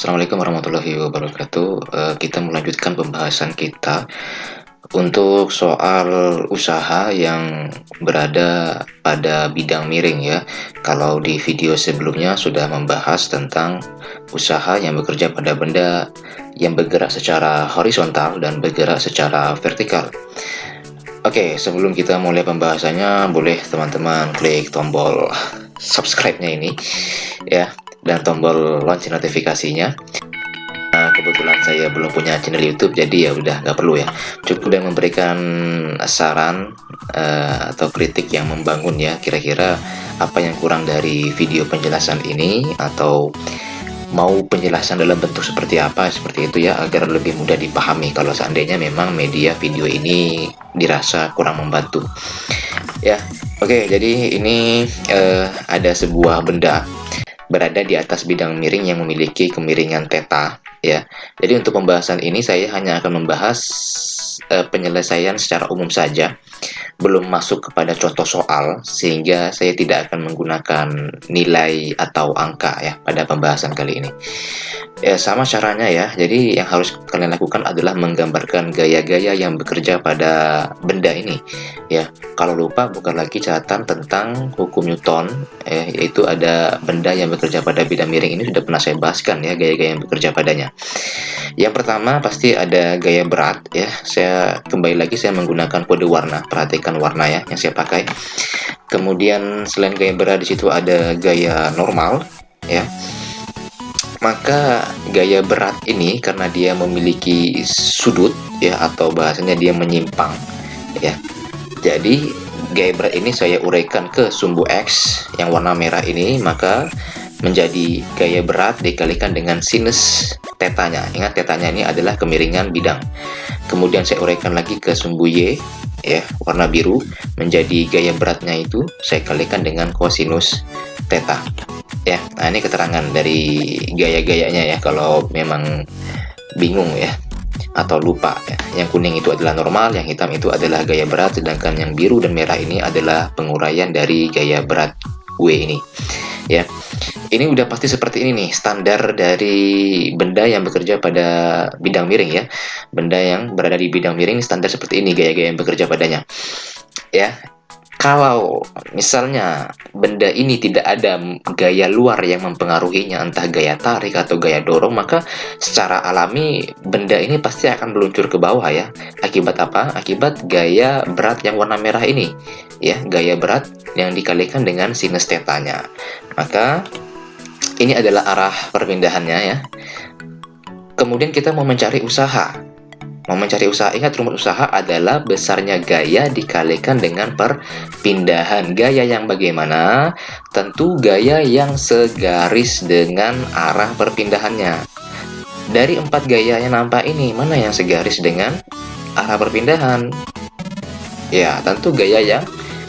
Assalamualaikum warahmatullahi wabarakatuh. Kita melanjutkan pembahasan kita untuk soal usaha yang berada pada bidang miring ya. Kalau di video sebelumnya sudah membahas tentang usaha yang bekerja pada benda yang bergerak secara horizontal dan bergerak secara vertikal. Oke, sebelum kita mulai pembahasannya, boleh teman-teman klik tombol subscribe-nya ini ya, dan tombol lonceng notifikasinya. Kebetulan saya belum punya channel YouTube, jadi ya udah nggak perlu ya. Cukup udah memberikan saran atau kritik yang membangun ya. Kira-kira apa yang kurang dari video penjelasan ini, atau mau penjelasan dalam bentuk seperti apa, seperti itu ya, agar lebih mudah dipahami kalau seandainya memang media video ini dirasa kurang membantu ya. Oke, jadi ini ada sebuah benda berada di atas bidang miring yang memiliki kemiringan theta ya. Jadi untuk pembahasan ini saya hanya akan membahas penyelesaian secara umum saja, belum masuk kepada contoh soal, sehingga saya tidak akan menggunakan nilai atau angka ya pada pembahasan kali ini. Ya, sama caranya ya. Jadi yang harus kalian lakukan adalah menggambarkan gaya-gaya yang bekerja pada benda ini ya. Kalau lupa, buka lagi catatan tentang hukum Newton, yaitu ada benda yang bekerja pada bidang miring ini sudah pernah saya bahaskan ya, gaya-gaya yang bekerja padanya. Yang pertama pasti ada gaya berat ya. Saya kembali lagi, saya menggunakan kode warna. Perhatikan warna ya yang saya pakai. Kemudian selain gaya berat, di situ ada gaya normal ya. Maka gaya berat ini karena dia memiliki sudut ya, atau bahasanya dia menyimpang ya. Jadi gaya berat ini saya uraikan ke sumbu X yang warna merah ini, maka menjadi gaya berat dikalikan dengan sinus tetanya. Ingat, tetanya ini adalah kemiringan bidang. Kemudian saya uraikan lagi ke sumbu Y ya, warna biru, menjadi gaya beratnya itu saya kalikan dengan kosinus theta ya. Nah, ini keterangan dari gaya-gayanya ya, kalau memang bingung ya atau lupa ya. Yang kuning itu adalah normal, yang hitam itu adalah gaya berat, sedangkan yang biru dan merah ini adalah penguraian dari gaya berat W ini ya. Ini udah pasti seperti ini nih, standar dari benda yang bekerja pada bidang miring ya. Benda yang berada di bidang miring standar seperti ini gaya-gaya yang bekerja padanya ya. Kalau misalnya benda ini tidak ada gaya luar yang mempengaruhinya, entah gaya tarik atau gaya dorong, maka secara alami benda ini pasti akan meluncur ke bawah ya. Akibat apa? Akibat gaya berat yang warna merah ini ya, gaya berat yang dikalikan dengan sinus tetanya. Maka ini adalah arah perpindahannya ya. Kemudian kita mau mencari usaha. Ingat, rumus usaha adalah besarnya gaya dikalikan dengan perpindahan. Gaya yang bagaimana? Tentu gaya yang segaris dengan arah perpindahannya. Dari 4 gaya yang nampak ini, mana yang segaris dengan arah perpindahan? Ya, tentu gaya yang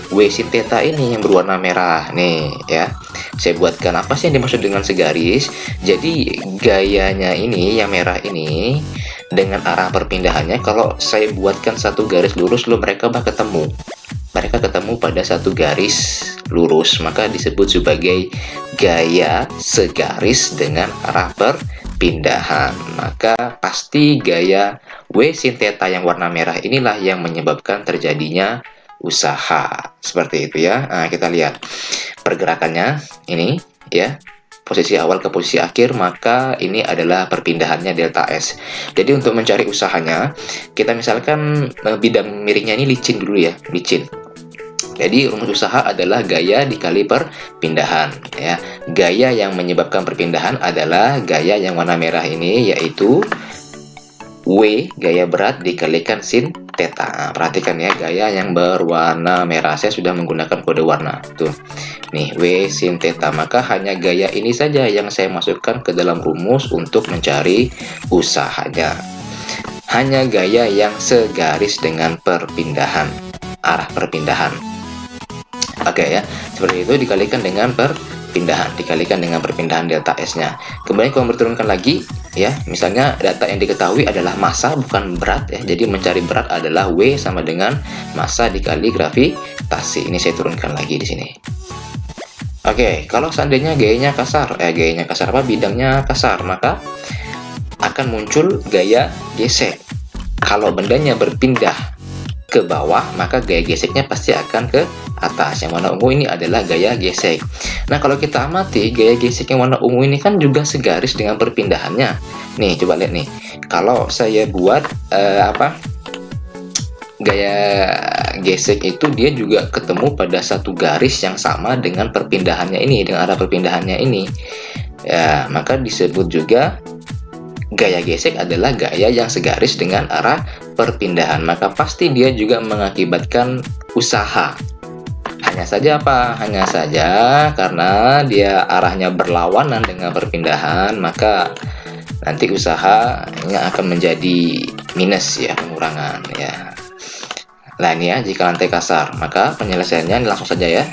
W sin theta ini yang berwarna merah nih ya. Saya buatkan apa sih yang dimaksud dengan segaris. Jadi gayanya ini yang merah ini dengan arah perpindahannya, kalau saya buatkan satu garis lurus lalu mereka ketemu pada satu garis lurus, maka disebut sebagai gaya segaris dengan arah perpindahan. Maka pasti gaya W sin theta yang warna merah inilah yang menyebabkan terjadinya usaha. Seperti itu ya. Nah, kita lihat pergerakannya ini ya, posisi awal ke posisi akhir, maka ini adalah perpindahannya delta S. Jadi untuk mencari usahanya, kita misalkan bidang miringnya ini licin dulu ya, licin. Jadi rumus usaha adalah gaya dikali perpindahan ya. Gaya yang menyebabkan perpindahan adalah gaya yang warna merah ini, yaitu W gaya berat dikalikan sin theta. Nah, perhatikan ya, gaya yang berwarna merah. Saya sudah menggunakan kode warna tuh nih, W sin theta. Maka hanya gaya ini saja yang saya masukkan ke dalam rumus untuk mencari usahanya. Hanya gaya yang segaris dengan perpindahan, arah perpindahan. Oke ya, seperti itu dikalikan dengan perpindahan delta S-nya. Kemudian kalau diturunkan lagi ya, misalnya data yang diketahui adalah massa bukan berat ya. Jadi mencari berat adalah W sama dengan massa dikali gravitasi. Ini saya turunkan lagi di sini. Oke, kalau seandainya gayanya kasar, bidangnya kasar, maka akan muncul gaya gesek. Kalau bendanya berpindah ke bawah, maka gaya geseknya pasti akan ke atas. Yang warna ungu ini adalah gaya gesek. Nah, kalau kita amati gaya gesek yang warna ungu ini kan juga segaris dengan perpindahannya. Nih, coba lihat nih. Kalau saya buat gaya gesek itu dia juga ketemu pada satu garis yang sama dengan perpindahannya ini, dengan arah perpindahannya ini. Ya, maka disebut juga gaya gesek adalah gaya yang segaris dengan arah perpindahan. Maka pasti dia juga mengakibatkan usaha. Hanya saja apa? Hanya saja karena dia arahnya berlawanan dengan perpindahan, maka nanti usahanya akan menjadi minus ya, pengurangan ya. Nah ini ya, jika lantai kasar, maka penyelesaiannya langsung saja ya.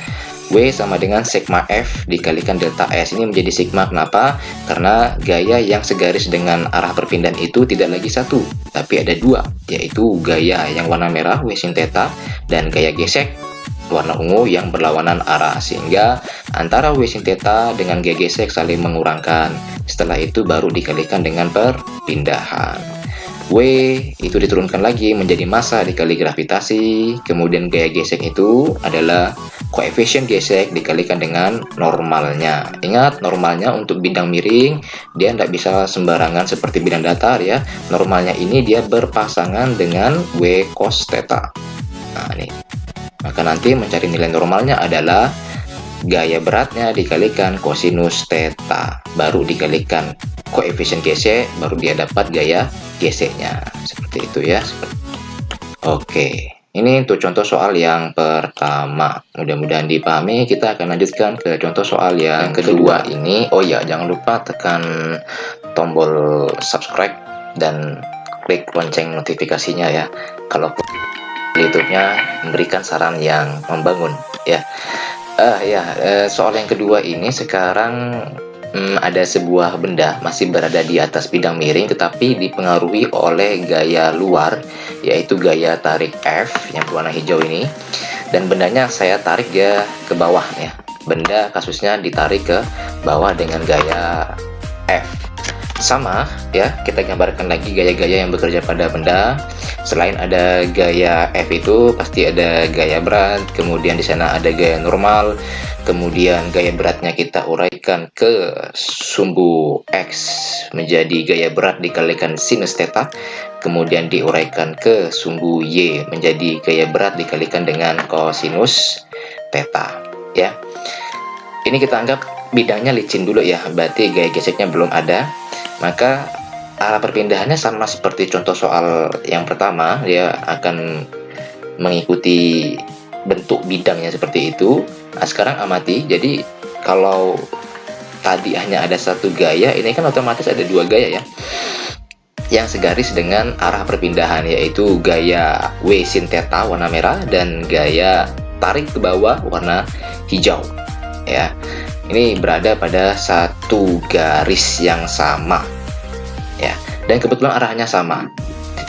W sama dengan sigma F dikalikan delta S. Ini menjadi sigma, kenapa? Karena gaya yang segaris dengan arah perpindahan itu tidak lagi satu, tapi ada dua, yaitu gaya yang warna merah W sin theta dan gaya gesek warna ungu yang berlawanan arah, sehingga antara W sin theta dengan gaya gesek saling mengurangkan. Setelah itu baru dikalikan dengan perpindahan. W itu diturunkan lagi menjadi massa dikali gravitasi, kemudian gaya gesek itu adalah koefisien gesek dikalikan dengan normalnya. Ingat, normalnya untuk bidang miring dia tidak bisa sembarangan seperti bidang datar ya. Normalnya ini dia berpasangan dengan W cos theta. Nah ini, maka nanti mencari nilai normalnya adalah gaya beratnya dikalikan kosinus theta, baru dikalikan koefisien gesek, baru dia dapat gaya geseknya. Seperti itu ya. Oke, ini untuk contoh soal yang pertama. Mudah-mudahan dipahami. Kita akan lanjutkan ke contoh soal yang kedua ini. Oh ya, jangan lupa tekan tombol subscribe dan klik lonceng notifikasinya ya. Kalau YouTube-nya memberikan saran yang membangun ya. Soal yang kedua ini sekarang ada sebuah benda masih berada di atas bidang miring tetapi dipengaruhi oleh gaya luar, yaitu gaya tarik F yang berwarna hijau ini, dan bendanya saya tarik dia ke bawah ya. Benda kasusnya ditarik ke bawah dengan gaya F. Sama ya, kita gambarkan lagi gaya-gaya yang bekerja pada benda. Selain ada gaya F itu pasti ada gaya berat, kemudian di sana ada gaya normal, kemudian gaya beratnya kita uraikan ke sumbu X menjadi gaya berat dikalikan sinus theta, kemudian diuraikan ke sumbu Y menjadi gaya berat dikalikan dengan kosinus theta ya. Ini kita anggap bidangnya licin dulu ya, berarti gaya geseknya belum ada. Maka arah perpindahannya sama seperti contoh soal yang pertama, dia akan mengikuti bentuk bidangnya seperti itu. Nah, sekarang amati, jadi kalau tadi hanya ada satu gaya, ini kan otomatis ada dua gaya ya, yang segaris dengan arah perpindahan, yaitu gaya W sin theta warna merah dan gaya tarik ke bawah warna hijau ya. Ini berada pada satu garis yang sama ya, dan kebetulan arahnya sama,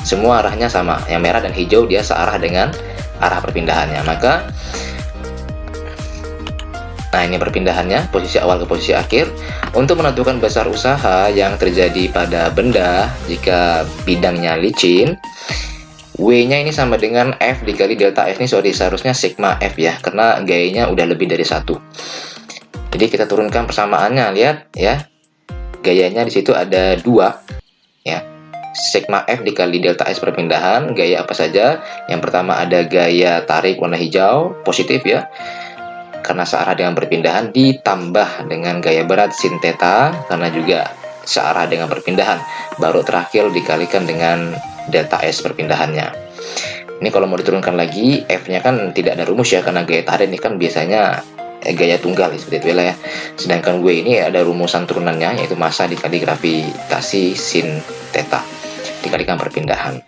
semua arahnya sama, yang merah dan hijau dia searah dengan arah perpindahannya. Maka nah ini perpindahannya, posisi awal ke posisi akhir. Untuk menentukan besar usaha yang terjadi pada benda jika bidangnya licin, W-nya ini sama dengan F dikali delta F. Ini seharusnya sigma F ya, karena gayanya udah lebih dari satu. Jadi kita turunkan persamaannya, lihat ya, gayanya di situ ada dua ya, sigma F dikali delta S perpindahan. Gaya apa saja? Yang pertama ada gaya tarik warna hijau positif ya, karena searah dengan perpindahan, ditambah dengan gaya berat sin theta karena juga searah dengan perpindahan, baru terakhir dikalikan dengan delta S perpindahannya. Ini kalau mau diturunkan lagi, F-nya kan tidak ada rumus ya, karena gaya tarik ini kan biasanya gaya tunggal seperti itu ya. Sedangkan W ini ada rumusan turunannya, yaitu massa dikali gravitasi sin theta dikalikan perpindahan.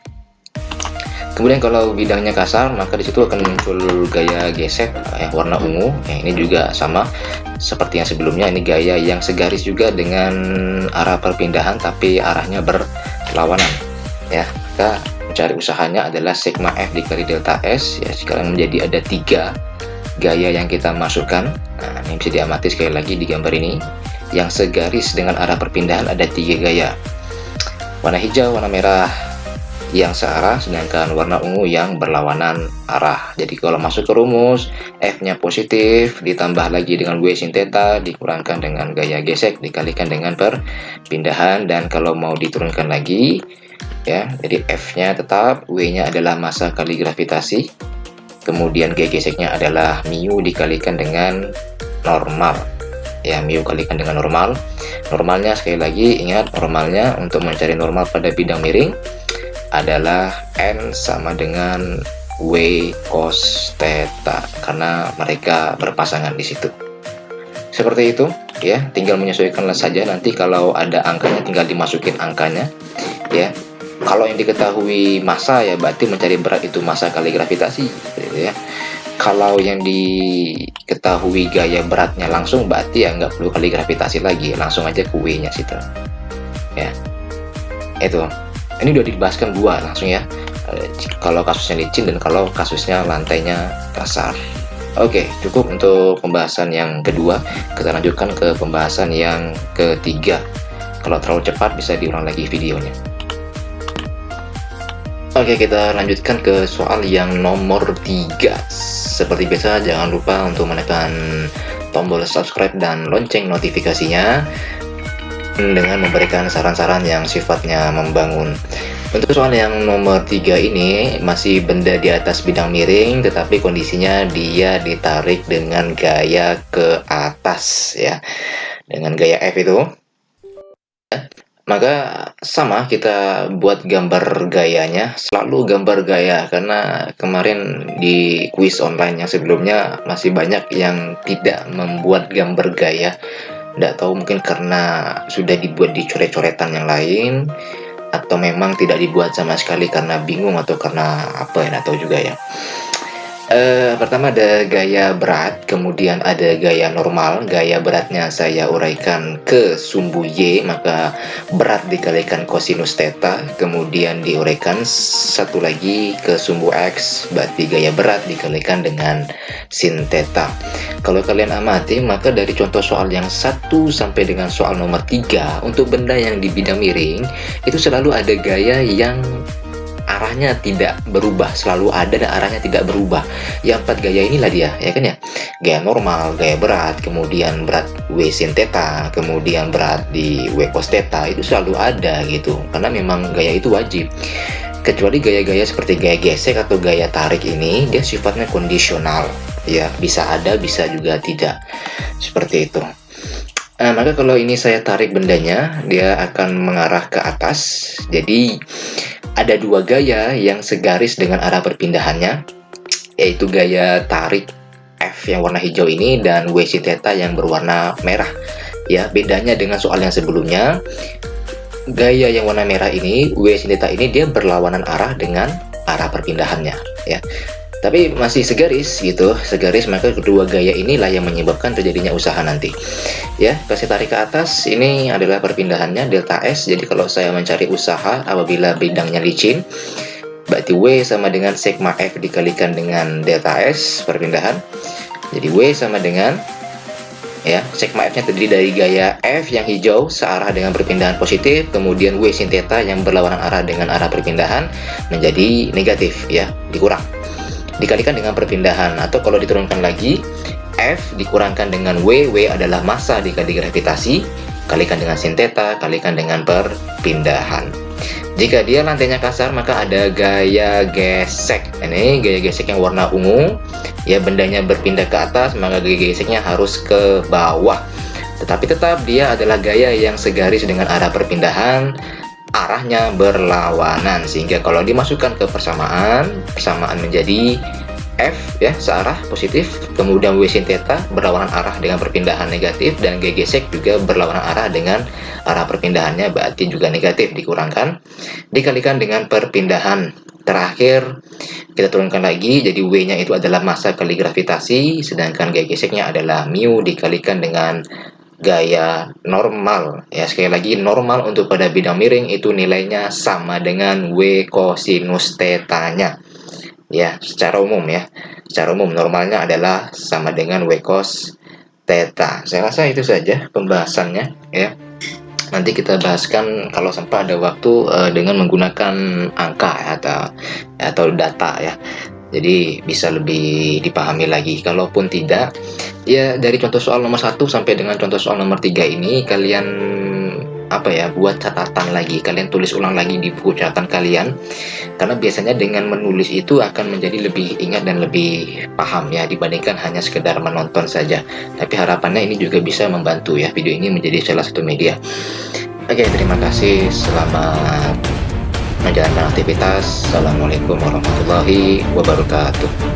Kemudian kalau bidangnya kasar, maka disitu akan muncul gaya gesek warna ungu. Ini juga sama seperti yang sebelumnya, ini gaya yang segaris juga dengan arah perpindahan tapi arahnya berlawanan ya. Maka mencari usahanya adalah sigma F dikali delta S ya. Sekarang menjadi ada tiga gaya yang kita masukkan. Nah, ini bisa diamati sekali lagi di gambar ini. Yang segaris dengan arah perpindahan ada tiga gaya. Warna hijau, warna merah yang searah, sedangkan warna ungu yang berlawanan arah. Jadi kalau masuk ke rumus, F-nya positif, ditambah lagi dengan W sin theta, dikurangkan dengan gaya gesek, dikalikan dengan perpindahan, dan kalau mau diturunkan lagi, ya, jadi F-nya tetap, W-nya adalah massa kali gravitasi, kemudian gaya geseknya adalah mu dikalikan dengan normal. Ya, mu kalikan dengan normal. Normalnya sekali lagi ingat, normalnya untuk mencari normal pada bidang miring adalah N sama dengan W cos theta karena mereka berpasangan di situ. Seperti itu ya, tinggal menyesuaikanlah saja, nanti kalau ada angkanya tinggal dimasukin angkanya ya. Kalau yang diketahui massa ya berarti mencari berat itu massa kali gravitasi gitu ya. Kalau yang diketahui gaya beratnya langsung berarti ya nggak perlu kali gravitasi lagi, langsung aja ke W-nya situ. Ya, itu. Ini udah dibahaskan dua langsung ya. Kalau kasusnya licin dan kalau kasusnya lantainya kasar. Oke, cukup untuk pembahasan yang kedua. Kita lanjutkan ke pembahasan yang ketiga. Kalau terlalu cepat bisa diulang lagi videonya. Oke, kita lanjutkan ke soal yang nomor 3. Seperti biasa, jangan lupa untuk menekan tombol subscribe dan lonceng notifikasinya dengan memberikan saran-saran yang sifatnya membangun. Untuk soal yang nomor 3 ini masih benda di atas bidang miring, tetapi kondisinya dia ditarik dengan gaya ke atas ya, dengan gaya F itu. Maka sama, kita buat gambar gayanya, selalu gambar gaya, karena kemarin di kuis online yang sebelumnya masih banyak yang tidak membuat gambar gaya. Tidak tahu, mungkin karena sudah dibuat di coret-coretan yang lain, atau memang tidak dibuat sama sekali karena bingung, atau karena apa ya, tidak tahu juga ya. Pertama ada gaya berat, kemudian ada gaya normal. Gaya beratnya saya uraikan ke sumbu Y, maka berat dikalikan kosinus theta, kemudian diuraikan satu lagi ke sumbu X, berarti gaya berat dikalikan dengan sin theta. Kalau kalian amati, maka dari contoh soal yang 1 sampai dengan soal nomor 3, untuk benda yang di bidang miring, itu selalu ada gaya yang arahnya tidak berubah, selalu ada dan arahnya tidak berubah. Yang 4 gaya inilah dia, ya kan ya. Gaya normal, gaya berat, kemudian berat W sin theta, kemudian berat di W cos theta, itu selalu ada gitu. Karena memang gaya itu wajib. Kecuali gaya-gaya seperti gaya gesek atau gaya tarik ini, dia sifatnya kondisional. Ya, bisa ada, bisa juga tidak. Seperti itu. Maka kalau ini saya tarik bendanya, dia akan mengarah ke atas. Jadi ada 2 gaya yang segaris dengan arah perpindahannya, yaitu gaya tarik F yang warna hijau ini dan W sin theta yang berwarna merah. Ya, bedanya dengan soal yang sebelumnya, gaya yang warna merah ini, W sin theta ini, dia berlawanan arah dengan arah perpindahannya ya. Tapi masih segaris gitu, segaris, maka kedua gaya inilah yang menyebabkan terjadinya usaha nanti. Ya, kasih tarik ke atas, ini adalah perpindahannya delta S. Jadi kalau saya mencari usaha apabila bidangnya licin, berarti W sama dengan sigma F dikalikan dengan delta S perpindahan. Jadi W sama dengan, ya, sigma F-nya terdiri dari gaya F yang hijau searah dengan perpindahan positif, kemudian W sin theta yang berlawanan arah dengan arah perpindahan menjadi negatif ya, dikurang. Dikalikan dengan perpindahan, atau kalau diturunkan lagi, F dikurangkan dengan W adalah massa dikali gravitasi, kalikan dengan sin theta, kalikan dengan perpindahan. Jika dia lantainya kasar, maka ada gaya gesek. Ini gaya gesek yang warna ungu, ya, bendanya berpindah ke atas, maka gaya geseknya harus ke bawah. Tetapi tetap dia adalah gaya yang segaris dengan arah perpindahan, arahnya berlawanan, sehingga kalau dimasukkan ke persamaan menjadi F ya, searah positif, kemudian W sin theta berlawanan arah dengan perpindahan negatif, dan G gesek juga berlawanan arah dengan arah perpindahannya, berarti juga negatif, dikurangkan, dikalikan dengan perpindahan. Terakhir kita turunkan lagi, jadi W-nya itu adalah massa kali gravitasi, sedangkan G geseknya adalah mu dikalikan dengan gaya normal ya. Sekali lagi, normal untuk pada bidang miring itu nilainya sama dengan W kosinus theta-nya ya, secara umum ya. Secara umum normalnya adalah sama dengan W cos theta. Saya rasa itu saja pembahasannya ya. Nanti kita bahaskan kalau sempat ada waktu dengan menggunakan angka ya, atau data ya. Jadi bisa lebih dipahami lagi. Kalaupun tidak, ya dari contoh soal nomor 1 sampai dengan contoh soal nomor 3 ini kalian apa ya, buat catatan lagi, kalian tulis ulang lagi di buku catatan kalian. Karena biasanya dengan menulis itu akan menjadi lebih ingat dan lebih paham ya dibandingkan hanya sekedar menonton saja. Tapi harapannya ini juga bisa membantu ya, video ini menjadi salah satu media. Oke, terima kasih. Selamat menjalankan aktivitas. Assalamualaikum warahmatullahi wabarakatuh.